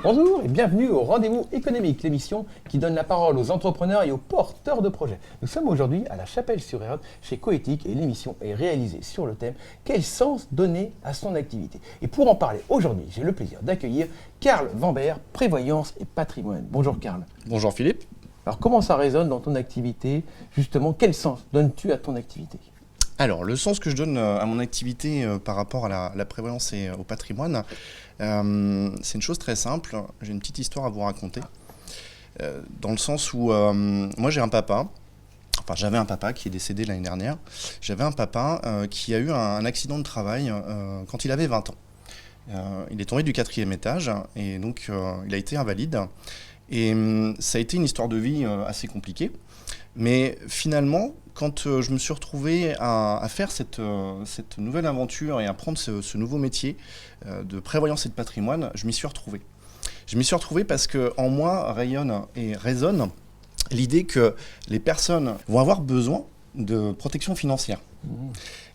Bonjour et bienvenue au Rendez-vous économique, l'émission qui donne la parole aux entrepreneurs et aux porteurs de projets. Nous sommes aujourd'hui à la Chapelle-sur-Erdre chez Coéthique et l'émission est réalisée sur le thème « Quel sens donner à son activité ?» Et pour en parler aujourd'hui, j'ai le plaisir d'accueillir Karl Vambert, Prévoyance et Patrimoine. Bonjour Karl. Bonjour Philippe. Alors comment ça résonne dans ton activité? Justement, quel sens donnes-tu à ton activité? Alors, le sens que je donne à mon activité par rapport à la prévoyance et au patrimoine, c'est une chose très simple. J'ai une petite histoire à vous raconter. Dans le sens où moi j'ai un papa, enfin j'avais un papa qui est décédé l'année dernière. J'avais un papa qui a eu un accident de travail quand il avait 20 ans. Il est tombé du 4e étage et donc il a été invalide. Et ça a été une histoire de vie assez compliquée. Mais finalement, quand je me suis retrouvé à faire cette nouvelle aventure et à prendre ce nouveau métier de prévoyance et de patrimoine, je m'y suis retrouvé. Je m'y suis retrouvé parce qu'en moi rayonne et résonne l'idée que les personnes vont avoir besoin de protection financière.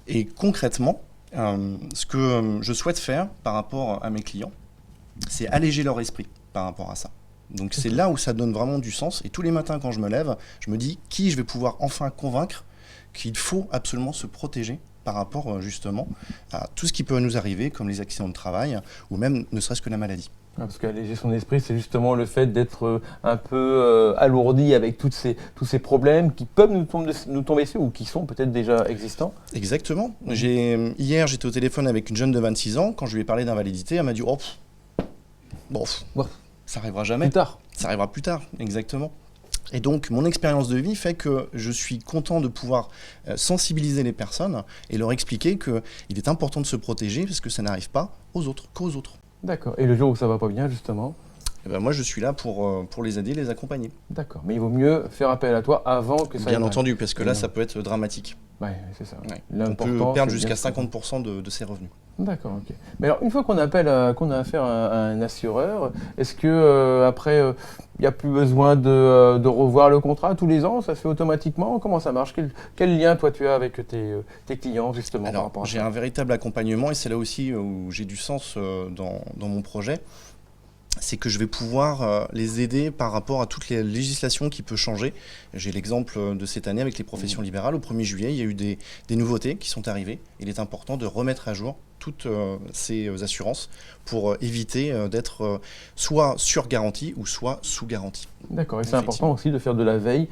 Et concrètement, ce que je souhaite faire par rapport à mes clients, c'est alléger leur esprit par rapport à ça. Donc c'est là où ça donne vraiment du sens. Et tous les matins quand je me lève, je me dis qui je vais pouvoir enfin convaincre qu'il faut absolument se protéger par rapport justement à tout ce qui peut nous arriver, comme les accidents de travail ou même ne serait-ce que la maladie. Parce qu'alléger son esprit, c'est justement le fait d'être un peu alourdi avec tous ces problèmes qui peuvent nous tomber dessus ou qui sont peut-être déjà existants. Exactement. Hier, j'étais au téléphone avec une jeune de 26 ans. Quand je lui ai parlé d'invalidité, elle m'a dit « Oh, ça arrivera jamais. » Plus tard. Ça arrivera plus tard, exactement. Et donc, mon expérience de vie fait que je suis content de pouvoir sensibiliser les personnes et leur expliquer qu'il est important de se protéger parce que ça n'arrive pas aux autres, qu'aux autres. D'accord. Et le jour où ça va pas bien, justement? Eh ben moi, je suis là pour les aider, les accompagner. D'accord. Mais il vaut mieux faire appel à toi avant que ça aille Bien mal. entendu, parce que là, ça peut être dramatique. Oui, c'est ça. Ouais. On peut perdre jusqu'à 50% de ses revenus. D'accord, ok. Mais alors, une fois qu'on a affaire à un assureur, est-ce que après, il n'y a plus besoin de revoir le contrat tous les ans? Ça se fait automatiquement? Comment ça marche? Quel lien, toi, tu as avec tes clients, justement, par Alors, rapport à j'ai ça? un véritable accompagnement et c'est là aussi où j'ai du sens dans mon projet. C'est que je vais pouvoir les aider par rapport à toutes les législations qui peuvent changer. J'ai l'exemple de cette année avec les professions libérales. Au 1er juillet, il y a eu des nouveautés qui sont arrivées. Il est important de remettre à jour toutes ces assurances pour éviter d'être soit sur garantie ou soit sous garantie. D'accord, et c'est important aussi de faire de la veille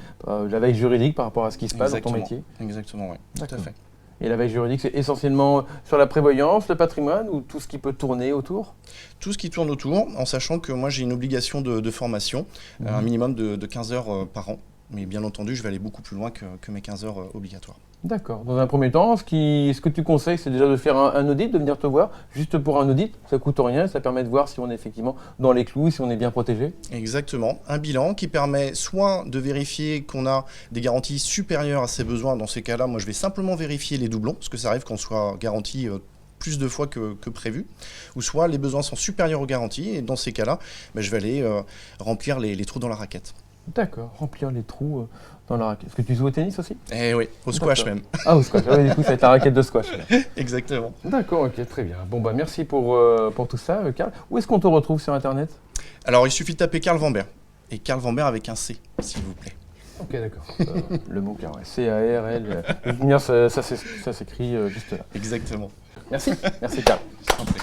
juridique par rapport à ce qui se passe dans ton métier? Exactement, oui, tout à fait. Et la veille juridique, c'est essentiellement sur la prévoyance, le patrimoine ou tout ce qui peut tourner autour? Tout ce qui tourne autour, en sachant que moi j'ai une obligation de formation, un minimum de 15 heures par an. Mais bien entendu, je vais aller beaucoup plus loin que mes 15 heures obligatoires. D'accord. Dans un premier temps, ce que tu conseilles, c'est déjà de faire un audit, de venir te voir, juste pour un audit. Ça ne coûte rien, ça permet de voir si on est effectivement dans les clous, si on est bien protégé. Exactement. Un bilan qui permet soit de vérifier qu'on a des garanties supérieures à ses besoins. Dans ces cas-là, moi je vais simplement vérifier les doublons, parce que ça arrive qu'on soit garanti plus de fois que prévu, ou soit les besoins sont supérieurs aux garanties, et dans ces cas-là, je vais aller remplir les trous dans la raquette. D'accord, remplir les trous dans la raquette. Est-ce que tu joues au tennis aussi? Eh oui, au squash même. Ah, au squash, du coup ça va être la raquette de squash. Exactement. D'accord, ok, très bien. Bon, merci pour tout ça, Karl. Où est-ce qu'on te retrouve sur Internet? Alors, il suffit de taper Karl Vambert, et Karl Vambert avec un C, s'il vous plaît. Ok, d'accord. Le mot Karl, C-A-R-L. Ça s'écrit juste là. Exactement. Merci Karl. Je t'en prie.